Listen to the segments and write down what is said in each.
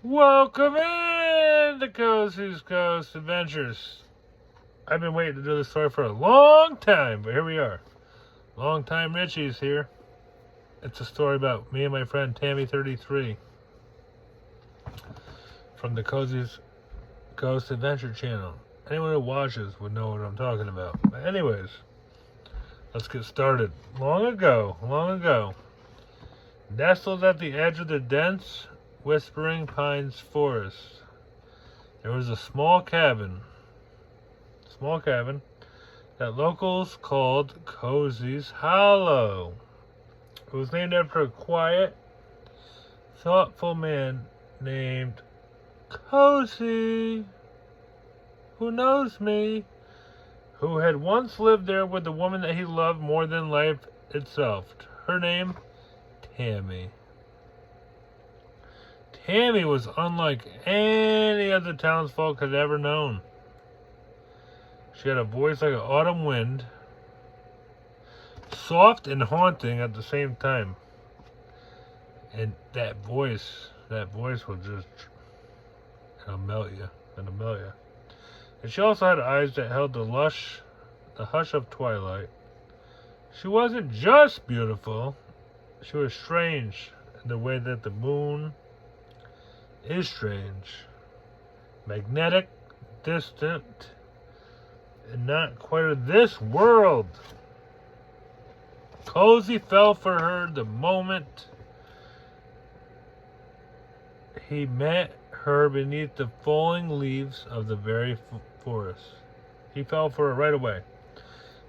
Welcome in to KOZIE's Ghost Adventures. I've been waiting to do this story for a long time, but here we are. Long time Richie's here. It's a story about me and my friend Tammy, 33, from the KOZIE's Ghost Adventure channel. Anyone who watches would know what I'm talking about. But anyways, let's get started. Long ago, nestled at the edge of the dense, whispering pines forest, there was a small cabin that locals called KOZIE's Hollow. It was named after a quiet, thoughtful man named KOZIE, who knows me, who had once lived there with the woman that he loved more than life itself. Her name, Tammy. Tammy was unlike any other townsfolk had ever known. She had a voice like an autumn wind, soft and haunting at the same time. And that voice will just, it'll melt you. And she also had eyes that held the hush of twilight. She wasn't just beautiful, she was strange in the way that the moon is strange. Magnetic, distant, and not quite of this world. KOZIE fell for her the moment he met her beneath the falling leaves of the very forest. He fell for her right away.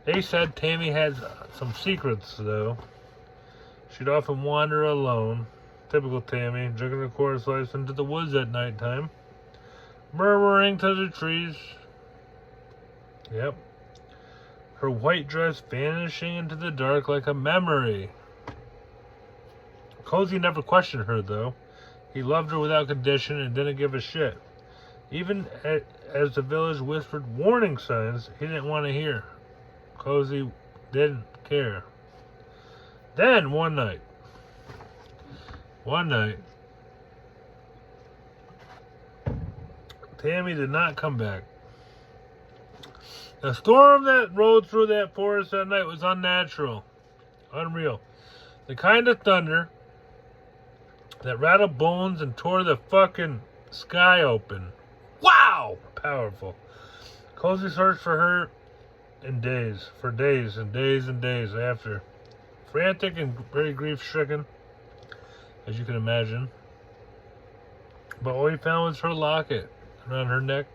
They said Tammy had some secrets, though. She'd often wander alone, typical Tammy, drinking a Coors Light into the woods at nighttime, murmuring to the trees. Yep. Her white dress vanishing into the dark like a memory. KOZIE never questioned her, though. He loved her without condition and didn't give a shit. Even as the village whispered warning signs he didn't want to hear, KOZIE didn't care. Then, one night, Tammy did not come back. The storm that rode through that forest that night was unnatural, unreal. The kind of thunder that rattled bones and tore the fucking sky open. Wow! Powerful. KOZIE searched for her for days and days after. Frantic and very grief-stricken, as you can imagine. But all he found was her locket around her neck.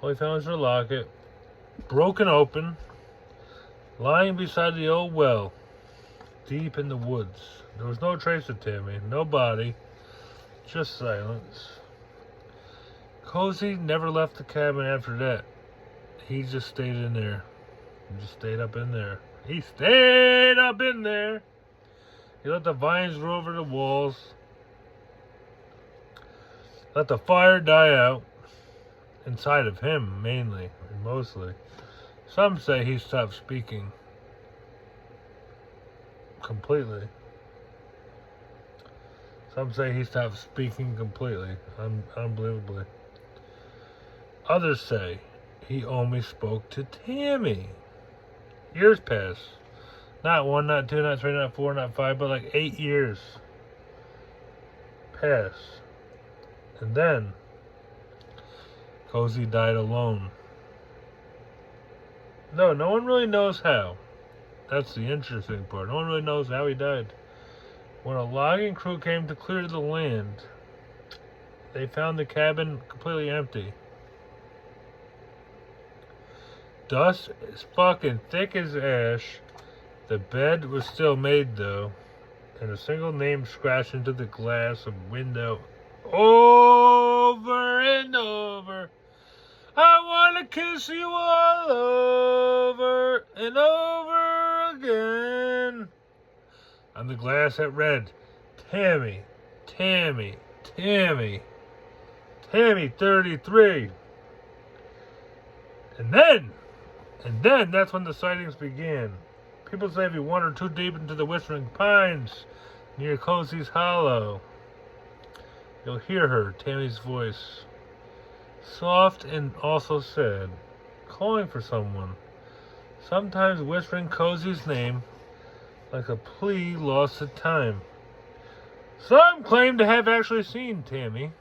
All he found was her locket, broken open, lying beside the old well, deep in the woods. There was no trace of Tammy, no body, just silence. KOZIE never left the cabin after that. He just stayed in there. He stayed up in there. He let the vines grow over the walls. Let the fire die out. Inside of him, mainly, and mostly. Some say he stopped speaking. Completely. Unbelievably. Others say he only spoke to Tammy. Years passed. Not 1, not 2, not 3, not 4, not 5, but like 8 years passed. And then KOZIE died alone. No one really knows how. That's the interesting part. No one really knows how he died. When a logging crew came to clear the land, they found the cabin completely empty. Dust is fucking thick as ash. The bed was still made, though, and a single name scratched into the glass of window over and over. I want to kiss you all over and over again. On the glass it read, Tammy, 33. And then that's when the sightings began. People say if you wander too deep into the whispering pines near KOZIE's Hollow, You'll hear her, Tammy's voice, soft and also sad, calling for someone, sometimes whispering Kozie's name like a plea lost to time. Some claim to have actually seen Tammy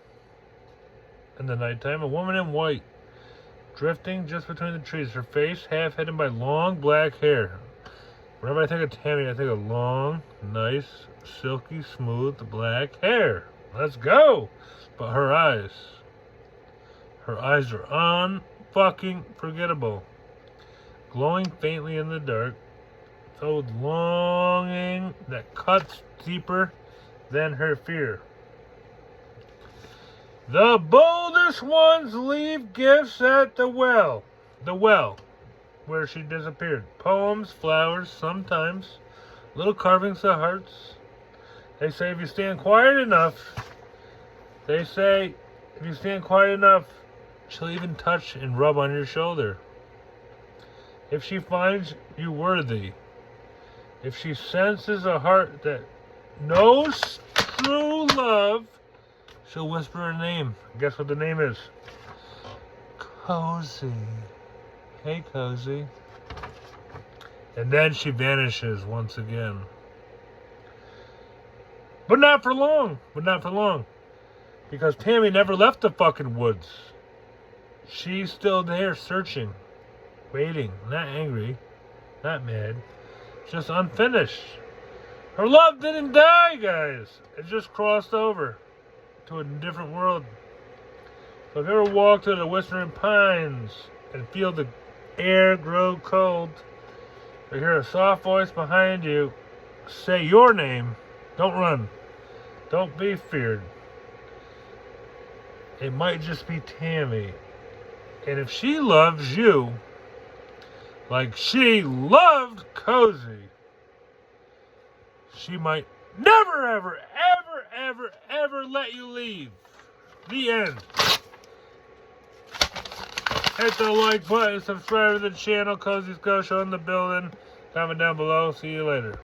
in the nighttime, a woman in white, drifting just between the trees, her face half hidden by long black hair. Whenever I think of Tammy, I think of long, nice, silky, smooth black hair. Let's go! But her eyes are unfucking forgettable, glowing faintly in the dark, filled with longing that cuts deeper than her fear. The boldest ones leave gifts at the well where she disappeared. Poems, flowers, sometimes little carvings of hearts. They say if you stand quiet enough, she'll even touch and rub on your shoulder. If she finds you worthy, if she senses a heart that knows true love, she'll whisper her name. Guess what the name is? KOZIE. Hey, KOZIE. And then she vanishes once again. But not for long. Because Tammy never left the fucking woods. She's still there searching, waiting, not angry, not mad, just unfinished. Her love didn't die, guys. It just crossed over to a different world. So if you ever walk through the whispering pines and feel the air grow cold, or hear a soft voice behind you say your name, don't run. Don't be feared. It might just be Tammy. And if she loves you like she loved KOZIE, she might never, ever, ever, ever, ever let you leave. The end. Hit the like button, subscribe to the channel, KOZIE's Go Show in the building. Comment down below. See you later.